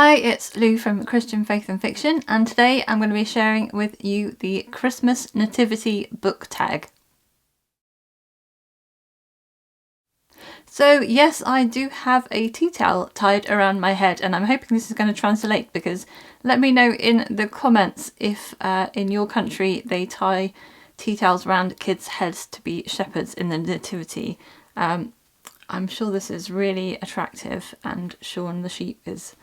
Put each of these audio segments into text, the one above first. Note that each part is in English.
Hi, it's Lou from Christian Faith and Fiction, and today I'm going to be sharing with you the Christmas Nativity Book Tag. So yes, I do have a tea towel tied around my head, and I'm hoping this is going to translate, because let me know in the comments if in your country they tie tea towels around kids' heads to be shepherds in the Nativity. I'm sure this is really attractive, and Sean the sheep is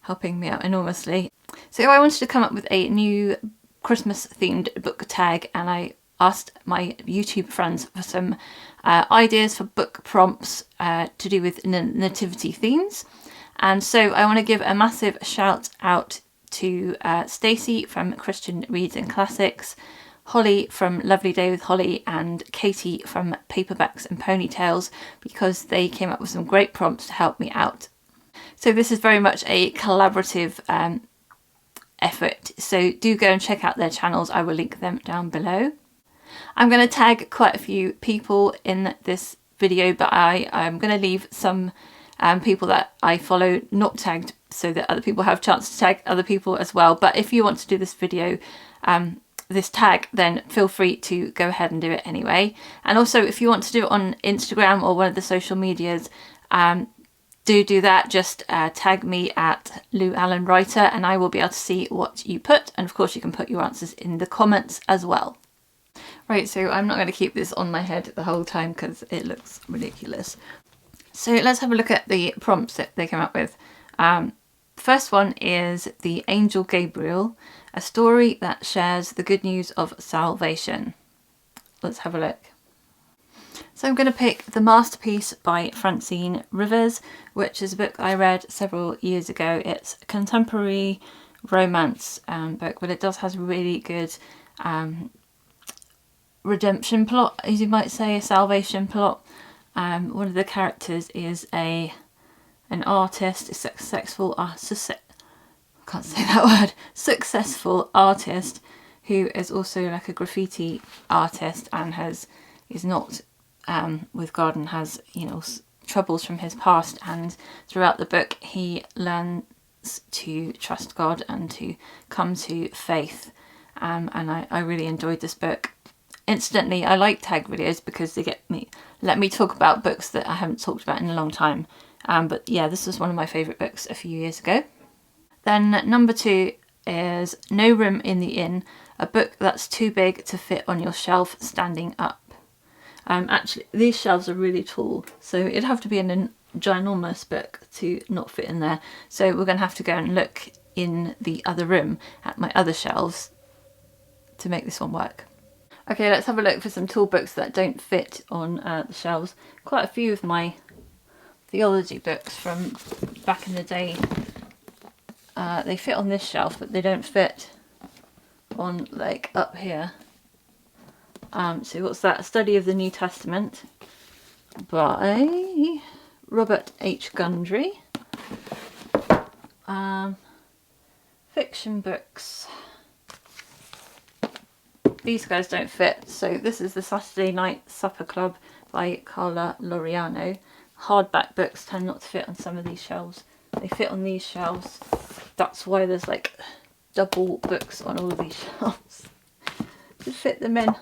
helping me out enormously. So I wanted to come up with a new Christmas themed book tag, and I asked my YouTube friends for some ideas for book prompts to do with nativity themes. And so I want to give a massive shout out to Stacy from Christian Reads and Classics, Holly from Lovely Day with Holly, and Katie from Paperbacks and Ponytails, because they came up with some great prompts to help me out. So this is very much a collaborative effort, so do go and check out their channels. I will link them down below. I'm going to tag quite a few people in this video, but I'm going to leave some people that I follow not tagged, so that other people have a chance to tag other people as well. But if you want to do this video, this tag, then feel free to go ahead and do it anyway. And also, if you want to do it on Instagram or one of the social medias, do that. Just tag me at Lou Allen Writer, and I will be able to see what you put. And of course, you can put your answers in the comments as well. Right, so I'm not going to keep this on my head the whole time because it looks ridiculous. So let's have a look at the prompts that they came up with. First one is the Angel Gabriel, a story that shares the good news of salvation. Let's have a look. So I'm going to pick The Masterpiece by Francine Rivers, which is a book I read several years ago. It's a contemporary romance book, but it does has a really good redemption plot, as you might say, a salvation plot. One of the characters is an artist, a successful artist who is also like a graffiti artist, and is not with God, and has, you know, troubles from his past. And throughout the book he learns to trust God and to come to faith, and I really enjoyed this book. Incidentally, I like tag videos because they let me talk about books that I haven't talked about in a long time. But yeah, this was one of my favourite books a few years ago. Then number 2 is No Room in the Inn, a book that's too big to fit on your shelf standing up. Actually, these shelves are really tall, so it'd have to be in a ginormous book to not fit in there. So we're going to have to go and look in the other room at my other shelves to make this one work. Okay, let's have a look for some tall books that don't fit on the shelves. Quite a few of my theology books from back in the day, they fit on this shelf, but they don't fit on, like, up here. So what's that? A Study of the New Testament by Robert H. Gundry. Fiction books. These guys don't fit. So this is The Saturday Night Supper Club by Carla Laureano. Hardback books tend not to fit on some of these shelves. They fit on these shelves. That's why there's like double books on all of these shelves to fit them in.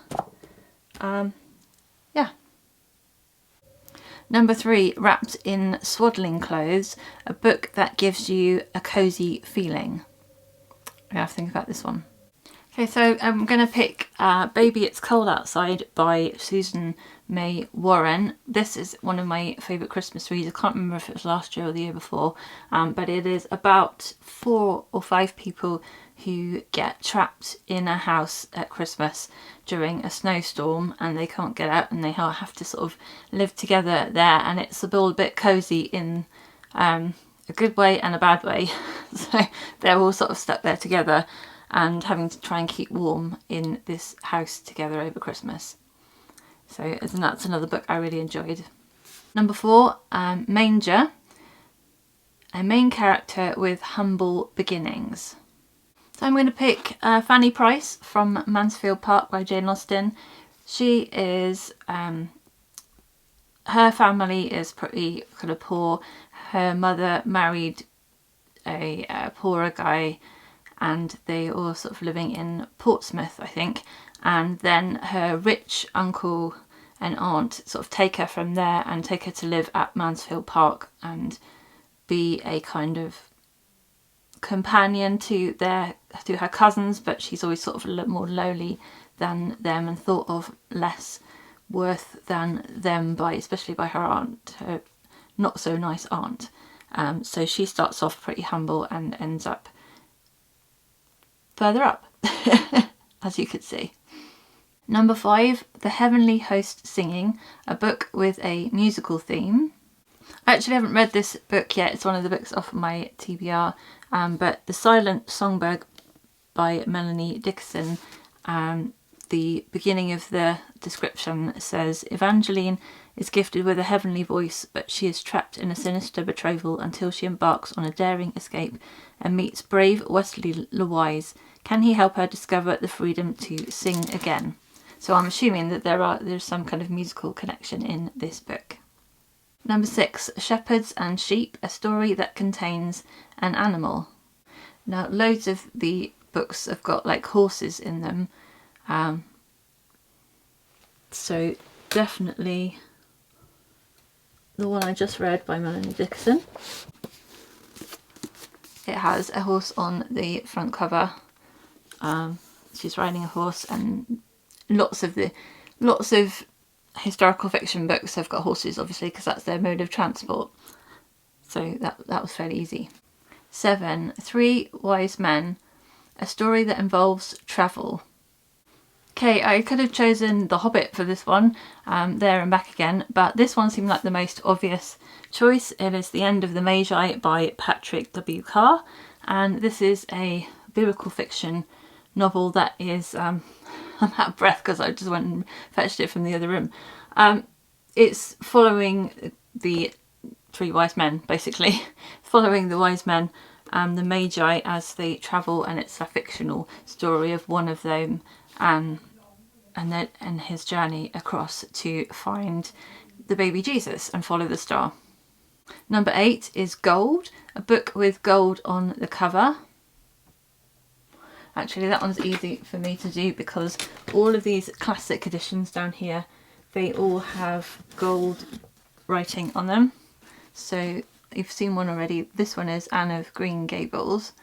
Yeah. Number 3, Wrapped in Swaddling Clothes, a book that gives you a cosy feeling. I have to think about this one. Okay, so I'm going to pick Baby It's Cold Outside by Susan May Warren. This is one of my favourite Christmas reads. I can't remember if it was last year or the year before, but it is about 4 or 5 people who get trapped in a house at Christmas during a snowstorm, and they can't get out, and they have to sort of live together there, and it's all a bit cosy in a good way and a bad way. So they're all sort of stuck there together and having to try and keep warm in this house together over Christmas. So that's another book I really enjoyed. Number 4, Manger, a main character with humble beginnings. So I'm going to pick Fanny Price from Mansfield Park by Jane Austen. She is, her family is pretty kind of poor. Her mother married a poorer guy, and they all sort of living in Portsmouth, I think. And then her rich uncle and aunt sort of take her from there and take her to live at Mansfield Park and be a kind of companion to her cousins, but she's always sort of a little more lowly than them and thought of less worth than them especially by her aunt, her not so nice aunt. So she starts off pretty humble and ends up further up, as you could see. Number 5, The Heavenly Host Singing, a book with a musical theme. I actually haven't read this book yet. It's one of the books off my TBR, but The Silent Songbird by Melanie Dickinson, the beginning of the description says, Evangeline is gifted with a heavenly voice, but she is trapped in a sinister betrothal until she embarks on a daring escape and meets brave Wesley Lewis. Can he help her discover the freedom to sing again? So I'm assuming that there's some kind of musical connection in this book. Number 6, Shepherds and Sheep, a story that contains an animal. Now, loads of the books have got like horses in them. So definitely the one I just read by Melanie Dickinson. It has a horse on the front cover. She's riding a horse, and lots of historical fiction books have got horses, obviously, because that's their mode of transport. So that was fairly easy. 7, Three Wise Men, a story that involves travel. Okay, I could have chosen The Hobbit for this one, there and back again, but this one seemed like the most obvious choice. It is The End of the Magi by Patrick W. Carr, and this is a biblical fiction novel that is, I'm out of breath because I just went and fetched it from the other room. It's following the three wise men, basically, following the wise men, the Magi, as they travel, and it's a fictional story of one of them and his journey across to find the baby Jesus and follow the star. Number 8 is Gold, a book with gold on the cover. Actually, that one's easy for me to do because all of these classic editions down here, they all have gold writing on them. So you've seen one already. This one is Anne of Green Gables,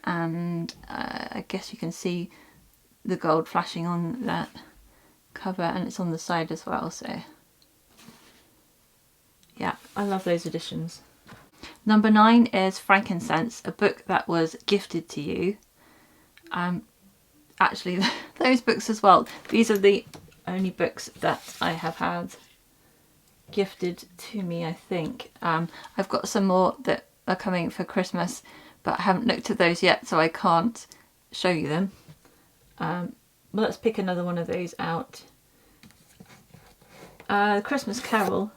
and I guess you can see the gold flashing on that cover, and it's on the side as well. So yeah, I love those editions. Number 9 is Frankincense, a book that was gifted to you. Actually, those books as well. These are the only books that I have had gifted to me, I think. I've got some more that are coming for Christmas, but I haven't looked at those yet, so I can't show you them. Well, let's pick another one of those out. Christmas Carol.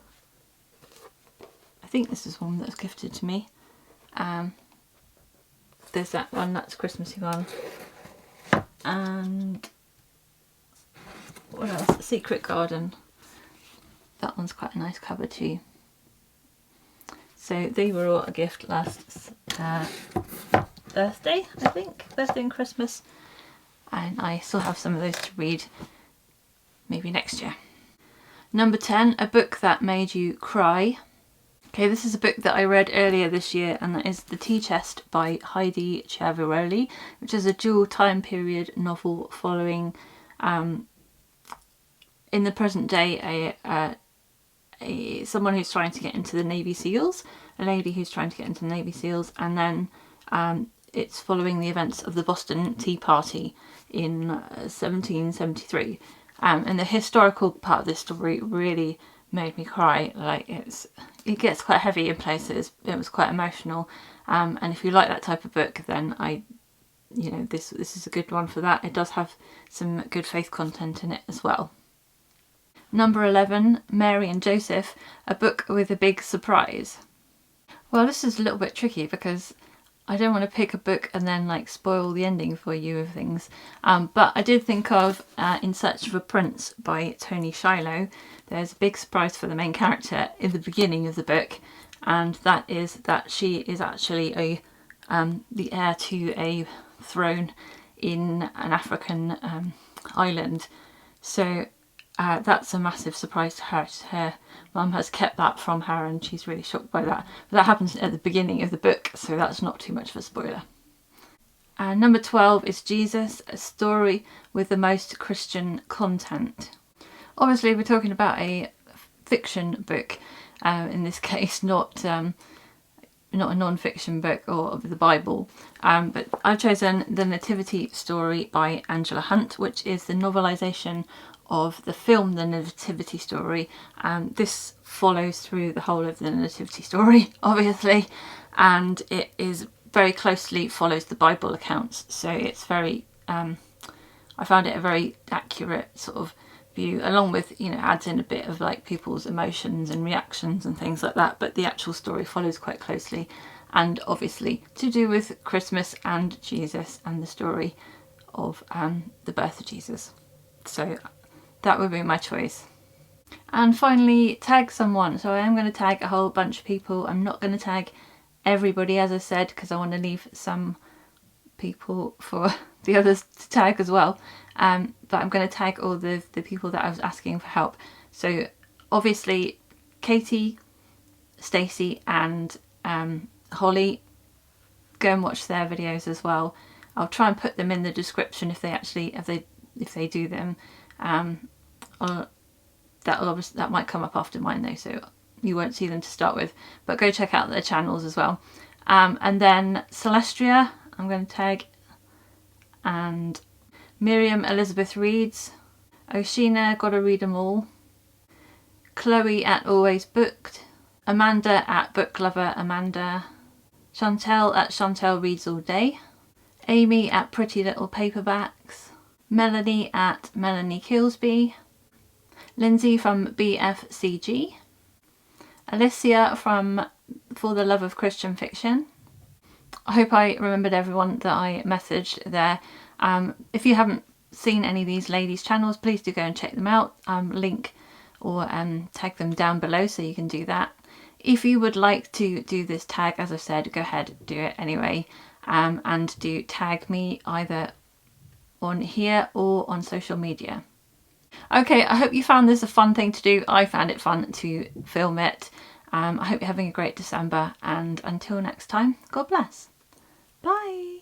I think this is one that's gifted to me. There's that one, that's a Christmassy one. And what else? Secret Garden. That one's quite a nice cover too. So they were all a gift last Thursday, I think. Thursday and Christmas. And I still have some of those to read maybe next year. Number 10, a book that made you cry. Okay, this is a book that I read earlier this year, and that is The Tea Chest by Heidi Chiavaroli, which is a dual time period novel following, in the present day, someone who's trying to get into the Navy SEALs, a lady who's trying to get into the Navy SEALs, and then it's following the events of the Boston Tea Party in 1773. And the historical part of this story really made me cry. Like, it gets quite heavy in places. It was quite emotional, and if you like that type of book, then this is a good one for that. It does have some good faith content in it as well. Number 11, Mary and Joseph, a book with a big surprise. Well, this is a little bit tricky because I don't want to pick a book and then like spoil the ending for you of things. But I did think of In Search of a Prince by Tony Shiloh. There's a big surprise for the main character in the beginning of the book, and that is that she is actually the heir to a throne in an African island. So that's a massive surprise to her. Her mum has kept that from her and she's really shocked by that. But that happens at the beginning of the book, so that's not too much of a spoiler. And number 12 is Jesus, a story with the most Christian content. Obviously we're talking about a fiction book, in this case, not a non-fiction book or of the Bible, but I've chosen The Nativity Story by Angela Hunt, which is the novelisation of the film The Nativity Story. This follows through the whole of the Nativity Story, obviously, and it is very closely follows the Bible accounts, so it's very I found it a very accurate sort of view, along with, you know, adds in a bit of like people's emotions and reactions and things like that, but the actual story follows quite closely, and obviously to do with Christmas and Jesus and the story of the birth of Jesus. So that would be my choice. And finally, tag someone. So I am going to tag a whole bunch of people. I'm not going to tag everybody, as I said, because I want to leave some people for the others to tag as well. But I'm going to tag all the people that I was asking for help. So obviously Katie, Stacy and Holly, go and watch their videos as well. I'll try and put them in the description if they do them. That might come up after mine though, so you won't see them to start with, but go check out their channels as well. And then Celestria, I'm going to tag, and Miriam Elizabeth Reads, Oshina, Gotta Read 'Em All, Chloe at Always Booked, Amanda at Book Lover Amanda, Chantel at Chantel Reads All Day, Amy at Pretty Little Paperbacks, Melanie at Melanie Kilsby, Lindsay from BFCG, Alicia from For the Love of Christian Fiction. I hope I remembered everyone that I messaged there. If you haven't seen any of these ladies' channels, please do go and check them out. Link or tag them down below so you can do that. If you would like to do this tag, as I said, go ahead, do it anyway. And do tag me either on here or on social media. Okay, I hope you found this a fun thing to do. I found it fun to film it. I hope you're having a great December, and until next time, God bless. Bye.